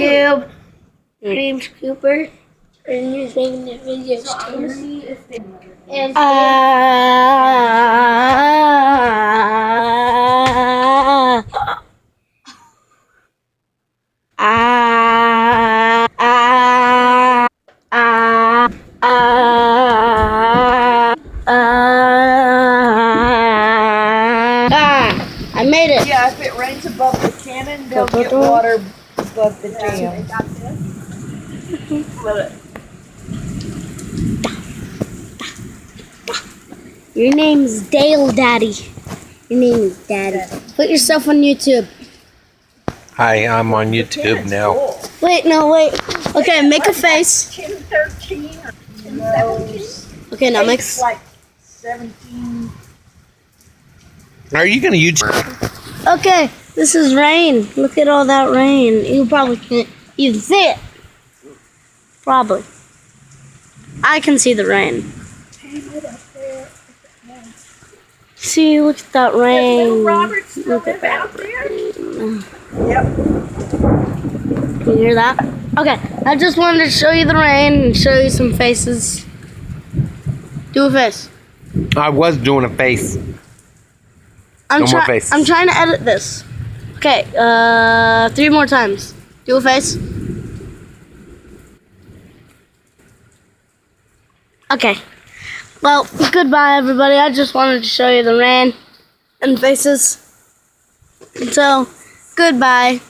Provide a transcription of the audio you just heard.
YouTube. My name's Cooper. And you're making the videos too. And I made it. Yeah, if it rains above the cannon, they'll get water above the dam. Your name's Dale Daddy. Your name is Daddy. Put yourself on YouTube. Hi, I'm on YouTube now. Wait, no, wait. Okay, make a face. 1013 or 1017? Okay, now make. Like 17. Are you gonna YouTube? Okay, this is rain. Look at all that rain. You probably can't even see it. Probably. I can see the rain. See, look at that rain. Look at that rain. Yep. Can you hear that? Okay, I just wanted to show you the rain and show you some faces. Do a face. I was doing a face. I'm No more faces. I'm trying to edit this. Okay, 3 more times. Do a face. Okay. Well, goodbye everybody. I just wanted to show you the rain and faces. So, goodbye.